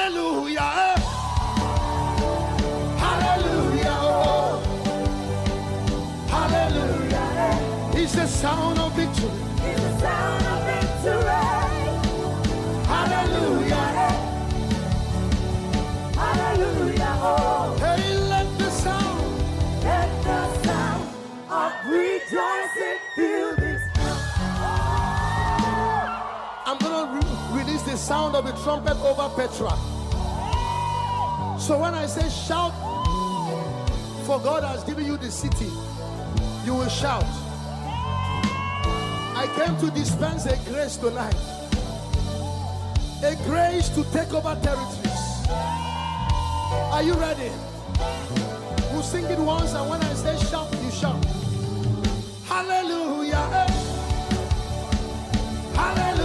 Hallelujah. Hallelujah. Oh. Hallelujah. It's the sound of victory. It's the sound of victory. Hallelujah. Hallelujah. Oh. Hey, let the sound of rejoicing fill this house. I'm going to release the sound of the trumpet over Petra. So when I say shout, for God has given you the city, you will shout. I came to dispense a grace tonight. A grace to take over territories. Are you ready? We'll sing it once, and when I say shout, you shout. Hallelujah. Hallelujah.